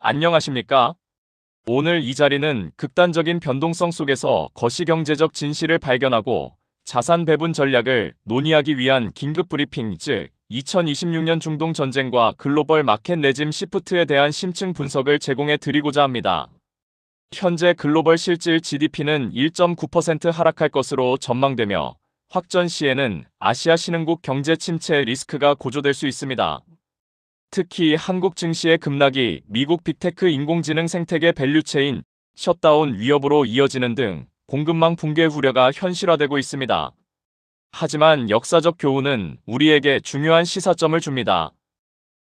안녕하십니까? 오늘 이 자리는 극단적인 변동성 속에서 거시경제적 진실을 발견하고 자산 배분 전략을 논의하기 위한 긴급 브리핑, 즉 2026년 중동 전쟁과 글로벌 마켓 레짐 시프트에 대한 심층 분석을 제공해 드리고자 합니다. 현재 글로벌 실질 GDP는 1.9% 하락할 것으로 전망되며 확전 시에는 아시아 신흥국 경제 침체 리스크가 고조될 수 있습니다. 특히 한국 증시의 급락이 미국 빅테크 인공지능 생태계 밸류체인 셧다운 위협으로 이어지는 등 공급망 붕괴 우려가 현실화되고 있습니다. 하지만 역사적 교훈은 우리에게 중요한 시사점을 줍니다.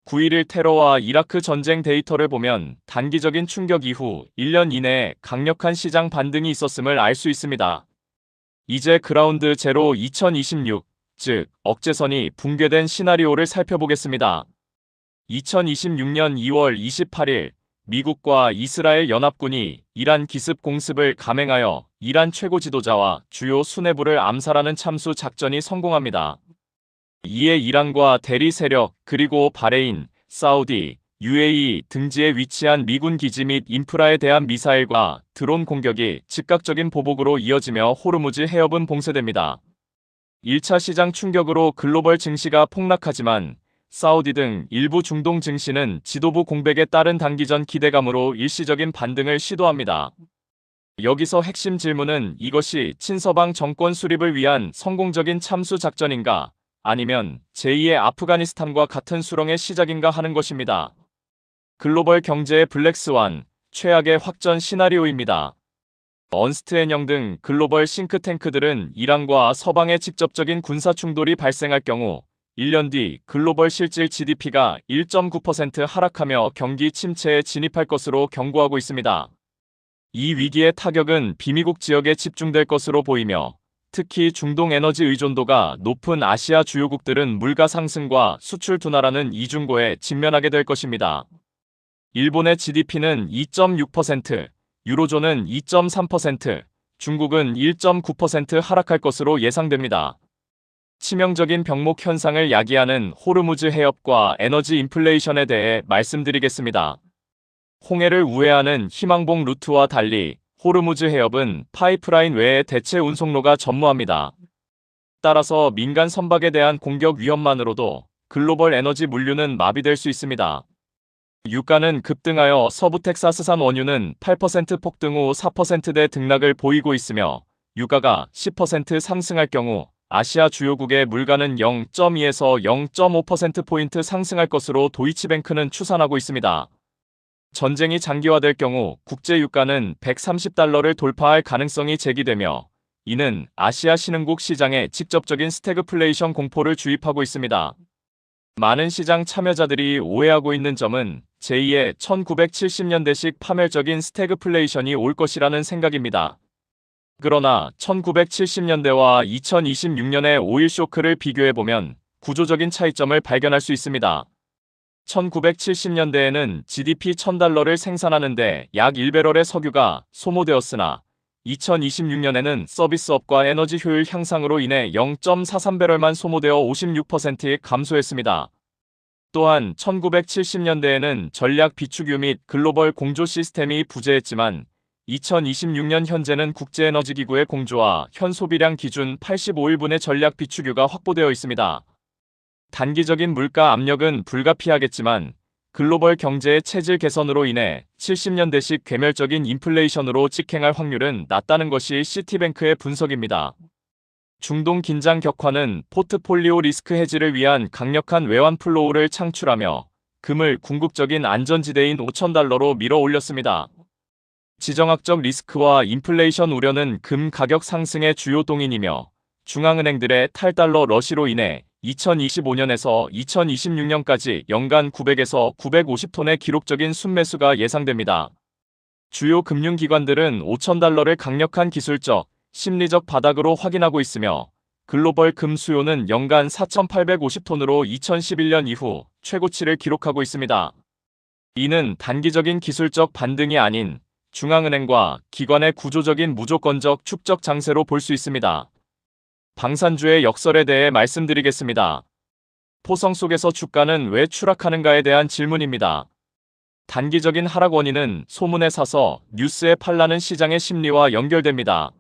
9.11 테러와 이라크 전쟁 데이터를 보면 단기적인 충격 이후 1년 이내에 강력한 시장 반등이 있었음을 알 수 있습니다. 이제 그라운드 제로 2026, 즉 억제선이 붕괴된 시나리오를 살펴보겠습니다. 2026년 2월 28일 미국과 이스라엘 연합군이 이란 기습 공습을 감행하여 이란 최고 지도자와 주요 수뇌부를 암살하는 참수 작전이 성공합니다. 이에 이란과 대리 세력 그리고 바레인, 사우디, UAE 등지에 위치한 미군 기지 및 인프라에 대한 미사일과 드론 공격이 즉각적인 보복으로 이어지며 호르무즈 해협은 봉쇄됩니다. 1차 시장 충격으로 글로벌 증시가 폭락하지만 사우디 등 일부 중동 증시는 지도부 공백에 따른 단기전 기대감으로 일시적인 반등을 시도합니다. 여기서 핵심 질문은 이것이 친서방 정권 수립을 위한 성공적인 참수 작전인가 아니면 제2의 아프가니스탄과 같은 수렁의 시작인가 하는 것입니다. 글로벌 경제의 블랙스완, 최악의 확전 시나리오입니다. 언스트 앤영 등 글로벌 싱크탱크들은 이란과 서방의 직접적인 군사 충돌이 발생할 경우 1년 뒤 글로벌 실질 GDP가 1.9% 하락하며 경기 침체에 진입할 것으로 경고하고 있습니다. 이 위기의 타격은 비미국 지역에 집중될 것으로 보이며 특히 중동 에너지 의존도가 높은 아시아 주요국들은 물가 상승과 수출 둔화라는 이중고에 직면하게 될 것입니다. 일본의 GDP는 2.6%, 유로존은 2.3%, 중국은 1.9% 하락할 것으로 예상됩니다. 치명적인 병목 현상을 야기하는 호르무즈 해협과 에너지 인플레이션에 대해 말씀드리겠습니다. 홍해를 우회하는 희망봉 루트와 달리 호르무즈 해협은 파이프라인 외에 대체 운송로가 전무합니다. 따라서 민간 선박에 대한 공격 위험만으로도 글로벌 에너지 물류는 마비될 수 있습니다. 유가는 급등하여 서부 텍사스산 원유는 8% 폭등 후 4%대 등락을 보이고 있으며 유가가 10% 상승할 경우 아시아 주요국의 물가는 0.2에서 0.5%포인트 상승할 것으로 도이치뱅크는 추산하고 있습니다. 전쟁이 장기화될 경우 국제 유가는 130달러를 돌파할 가능성이 제기되며 이는 아시아 신흥국 시장에 직접적인 스태그플레이션 공포를 주입하고 있습니다. 많은 시장 참여자들이 오해하고 있는 점은 제2의 1970년대식 파멸적인 스태그플레이션이 올 것이라는 생각입니다. 그러나 1970년대와 2026년의 오일 쇼크를 비교해보면 구조적인 차이점을 발견할 수 있습니다. 1970년대에는 GDP 1000달러를 생산하는데 약 1배럴의 석유가 소모되었으나 2026년에는 서비스업과 에너지 효율 향상으로 인해 0.43배럴만 소모되어 56% 감소했습니다. 또한 1970년대에는 전략 비축유 및 글로벌 공조 시스템이 부재했지만 2026년 현재는 국제에너지기구의 공조와 현 소비량 기준 85일분의 전략 비축유가 확보되어 있습니다. 단기적인 물가 압력은 불가피하겠지만 글로벌 경제의 체질 개선으로 인해 70년대식 괴멸적인 인플레이션으로 직행할 확률은 낮다는 것이 시티뱅크의 분석입니다. 중동 긴장 격화는 포트폴리오 리스크 해지를 위한 강력한 외환 플로우를 창출하며 금을 궁극적인 안전지대인 5,000달러로 밀어 올렸습니다. 지정학적 리스크와 인플레이션 우려는 금 가격 상승의 주요 동인이며 중앙은행들의 탈달러 러시로 인해 2025년에서 2026년까지 연간 900에서 950톤의 기록적인 순매수가 예상됩니다. 주요 금융기관들은 5,000달러를 강력한 기술적, 심리적 바닥으로 확인하고 있으며 글로벌 금 수요는 연간 4,850톤으로 2011년 이후 최고치를 기록하고 있습니다. 이는 단기적인 기술적 반등이 아닌 중앙은행과 기관의 구조적인 무조건적 축적 장세로 볼 수 있습니다. 방산주의 역설에 대해 말씀드리겠습니다. 포성 속에서 주가는 왜 추락하는가에 대한 질문입니다. 단기적인 하락 원인은 소문에 사서 뉴스에 팔라는 시장의 심리와 연결됩니다.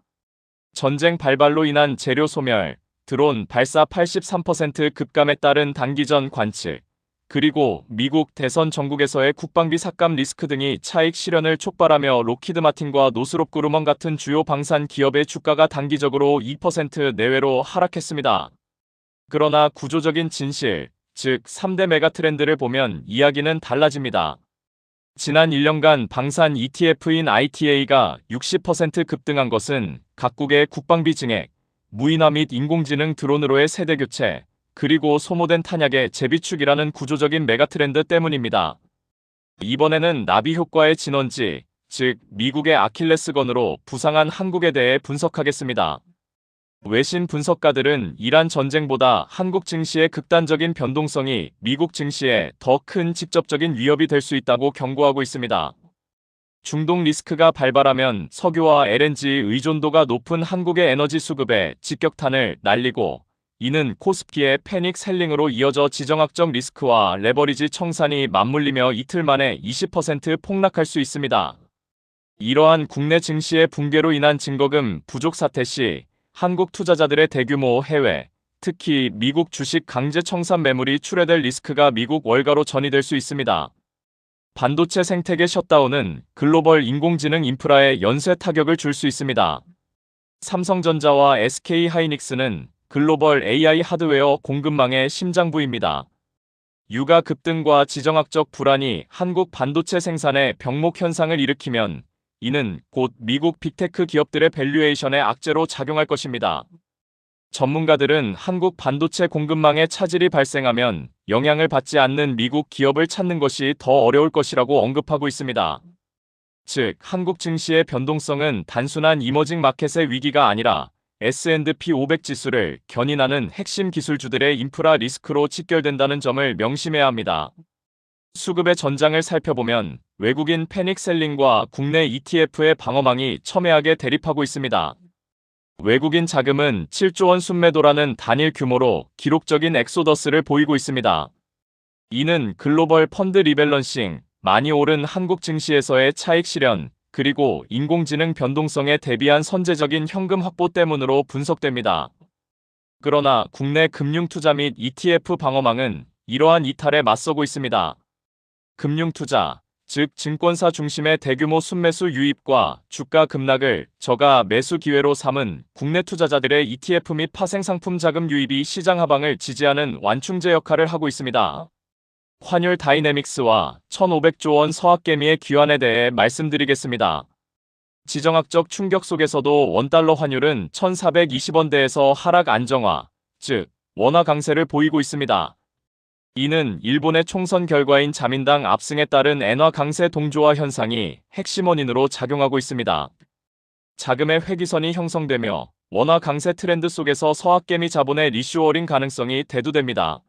전쟁 발발로 인한 재료 소멸, 드론 발사 83% 급감에 따른 단기전 관측, 그리고 미국 대선 전국에서의 국방비 삭감 리스크 등이 차익 실현을 촉발하며 로키드 마틴과 노스롭 그루먼 같은 주요 방산 기업의 주가가 단기적으로 2% 내외로 하락했습니다. 그러나 구조적인 진실, 즉 3대 메가 트렌드를 보면 이야기는 달라집니다. 지난 1년간 방산 ETF인 ITA가 60% 급등한 것은 각국의 국방비 증액, 무인화 및 인공지능 드론으로의 세대 교체, 그리고 소모된 탄약의 재비축이라는 구조적인 메가트렌드 때문입니다. 이번에는 나비 효과의 진원지, 즉 미국의 아킬레스건으로 부상한 한국에 대해 분석하겠습니다. 외신 분석가들은 이란 전쟁보다 한국 증시의 극단적인 변동성이 미국 증시에 더 큰 직접적인 위협이 될 수 있다고 경고하고 있습니다. 중동 리스크가 발발하면 석유와 LNG 의존도가 높은 한국의 에너지 수급에 직격탄을 날리고, 이는 코스피의 패닉 셀링으로 이어져 지정학적 리스크와 레버리지 청산이 맞물리며 이틀 만에 20% 폭락할 수 있습니다. 이러한 국내 증시의 붕괴로 인한 증거금 부족 사태 시 한국 투자자들의 대규모 해외, 특히 미국 주식 강제 청산 매물이 출회될 리스크가 미국 월가로 전이될 수 있습니다. 반도체 생태계 셧다운은 글로벌 인공지능 인프라에 연쇄 타격을 줄 수 있습니다. 삼성전자와 SK하이닉스는 글로벌 AI 하드웨어 공급망의 심장부입니다. 유가 급등과 지정학적 불안이 한국 반도체 생산에 병목 현상을 일으키면 이는 곧 미국 빅테크 기업들의 밸류에이션에 악재로 작용할 것입니다. 전문가들은 한국 반도체 공급망에 차질이 발생하면 영향을 받지 않는 미국 기업을 찾는 것이 더 어려울 것이라고 언급하고 있습니다. 즉, 한국 증시의 변동성은 단순한 이머징 마켓의 위기가 아니라 S&P 500 지수를 견인하는 핵심 기술주들의 인프라 리스크로 직결된다는 점을 명심해야 합니다. 수급의 전장을 살펴보면 외국인 패닉 셀링과 국내 ETF의 방어망이 첨예하게 대립하고 있습니다. 외국인 자금은 7조 원 순매도라는 단일 규모로 기록적인 엑소더스를 보이고 있습니다. 이는 글로벌 펀드 리밸런싱, 많이 오른 한국 증시에서의 차익 실현, 그리고 인공지능 변동성에 대비한 선제적인 현금 확보 때문으로 분석됩니다. 그러나 국내 금융투자 및 ETF 방어망은 이러한 이탈에 맞서고 있습니다. 금융투자, 즉 증권사 중심의 대규모 순매수 유입과 주가 급락을 저가 매수 기회로 삼은 국내 투자자들의 ETF 및 파생상품 자금 유입이 시장 하방을 지지하는 완충제 역할을 하고 있습니다. 환율 다이내믹스와 1,500조 원 서학개미의 귀환에 대해 말씀드리겠습니다. 지정학적 충격 속에서도 원달러 환율은 1,420원대에서 하락 안정화, 즉 원화 강세를 보이고 있습니다. 이는 일본의 총선 결과인 자민당 압승에 따른 엔화 강세 동조화 현상이 핵심 원인으로 작용하고 있습니다. 자금의 회귀선이 형성되며 원화 강세 트렌드 속에서 서학개미 자본의 리쇼어링 가능성이 대두됩니다.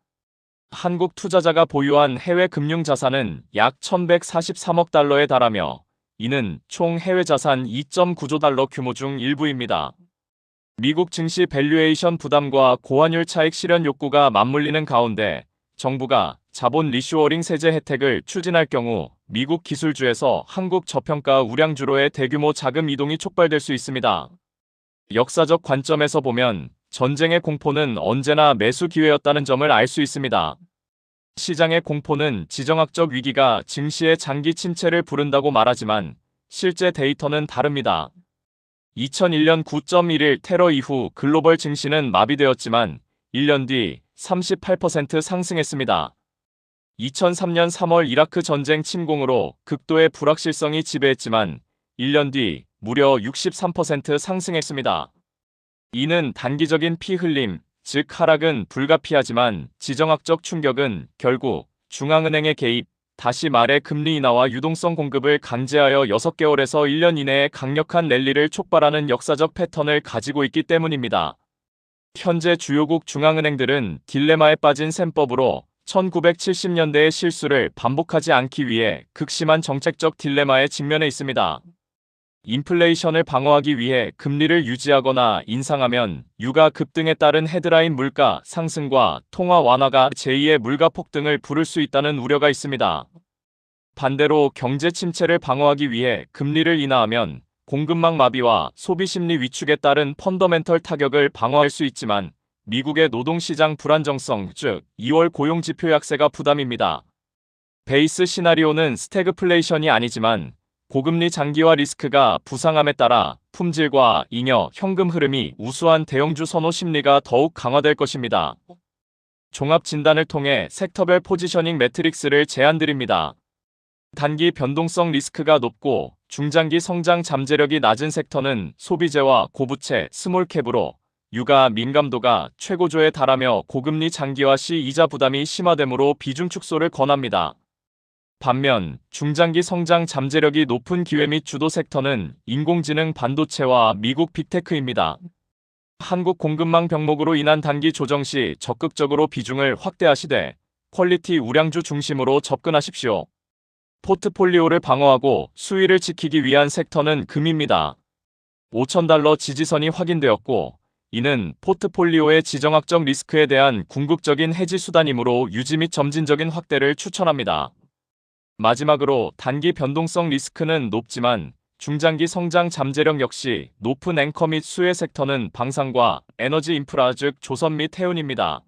한국 투자자가 보유한 해외 금융 자산은 약 1,143억 달러에 달하며 이는 총 해외 자산 2.9조 달러 규모 중 일부입니다. 미국 증시 밸류에이션 부담과 고환율 차익 실현 욕구가 맞물리는 가운데 정부가 자본 리쇼어링 세제 혜택을 추진할 경우 미국 기술주에서 한국 저평가 우량주로의 대규모 자금 이동이 촉발될 수 있습니다. 역사적 관점에서 보면 전쟁의 공포는 언제나 매수 기회였다는 점을 알 수 있습니다. 시장의 공포는 지정학적 위기가 증시의 장기 침체를 부른다고 말하지만 실제 데이터는 다릅니다. 2001년 9.11 테러 이후 글로벌 증시는 마비되었지만 1년 뒤 38% 상승했습니다. 2003년 3월 이라크 전쟁 침공으로 극도의 불확실성이 지배했지만 1년 뒤 무려 63% 상승했습니다. 이는 단기적인 피 흘림, 즉 하락은 불가피하지만 지정학적 충격은 결국 중앙은행의 개입, 다시 말해 금리 인하와 유동성 공급을 강제하여 6개월에서 1년 이내에 강력한 랠리를 촉발하는 역사적 패턴을 가지고 있기 때문입니다. 현재 주요국 중앙은행들은 딜레마에 빠진 셈법으로 1970년대의 실수를 반복하지 않기 위해 극심한 정책적 딜레마에 직면해 있습니다. 인플레이션을 방어하기 위해 금리를 유지하거나 인상하면 유가 급등에 따른 헤드라인 물가 상승과 통화 완화가 제2의 물가 폭등을 부를 수 있다는 우려가 있습니다. 반대로 경제 침체를 방어하기 위해 금리를 인하하면 공급망 마비와 소비 심리 위축에 따른 펀더멘털 타격을 방어할 수 있지만 미국의 노동시장 불안정성, 즉 2월 고용지표 약세가 부담입니다. 베이스 시나리오는 스태그플레이션이 아니지만 고금리 장기화 리스크가 부상함에 따라 품질과 잉여, 현금 흐름이 우수한 대형주 선호 심리가 더욱 강화될 것입니다. 종합 진단을 통해 섹터별 포지셔닝 매트릭스를 제안드립니다. 단기 변동성 리스크가 높고 중장기 성장 잠재력이 낮은 섹터는 소비재와 고부채, 스몰캡으로 유가 민감도가 최고조에 달하며 고금리 장기화 시 이자 부담이 심화되므로 비중 축소를 권합니다. 반면 중장기 성장 잠재력이 높은 기회 및 주도 섹터는 인공지능 반도체와 미국 빅테크입니다. 한국 공급망 병목으로 인한 단기 조정 시 적극적으로 비중을 확대하시되 퀄리티 우량주 중심으로 접근하십시오. 포트폴리오를 방어하고 수위를 지키기 위한 섹터는 금입니다. $5,000 지지선이 확인되었고 이는 포트폴리오의 지정학적 리스크에 대한 궁극적인 해지 수단이므로 유지 및 점진적인 확대를 추천합니다. 마지막으로 단기 변동성 리스크는 높지만 중장기 성장 잠재력 역시 높은 앵커 및 수혜 섹터는 방산과 에너지 인프라 즉 조선 및 해운입니다.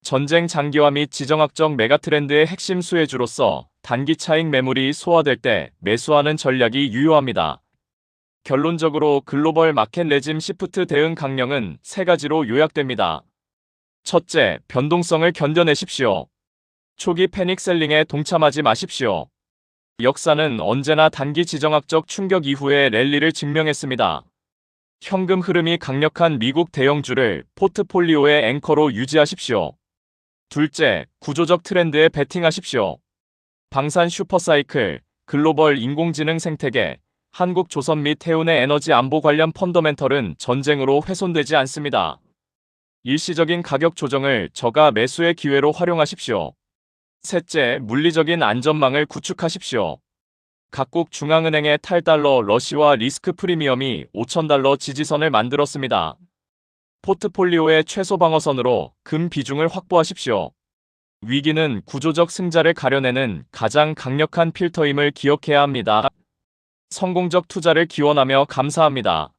전쟁 장기화 및 지정학적 메가트렌드의 핵심 수혜주로서 단기 차익 매물이 소화될 때 매수하는 전략이 유효합니다. 결론적으로 글로벌 마켓 레짐 시프트 대응 강령은 세 가지로 요약됩니다. 첫째, 변동성을 견뎌내십시오. 초기 패닉 셀링에 동참하지 마십시오. 역사는 언제나 단기 지정학적 충격 이후에 랠리를 증명했습니다. 현금 흐름이 강력한 미국 대형주를 포트폴리오의 앵커로 유지하십시오. 둘째, 구조적 트렌드에 베팅하십시오. 방산 슈퍼사이클, 글로벌 인공지능 생태계, 한국 조선 및 해운의 에너지 안보 관련 펀더멘털은 전쟁으로 훼손되지 않습니다. 일시적인 가격 조정을 저가 매수의 기회로 활용하십시오. 셋째, 물리적인 안전망을 구축하십시오. 각국 중앙은행의 탈달러 러시와 리스크 프리미엄이 $5,000 지지선을 만들었습니다. 포트폴리오의 최소 방어선으로 금 비중을 확보하십시오. 위기는 구조적 승자를 가려내는 가장 강력한 필터임을 기억해야 합니다. 성공적 투자를 기원하며 감사합니다.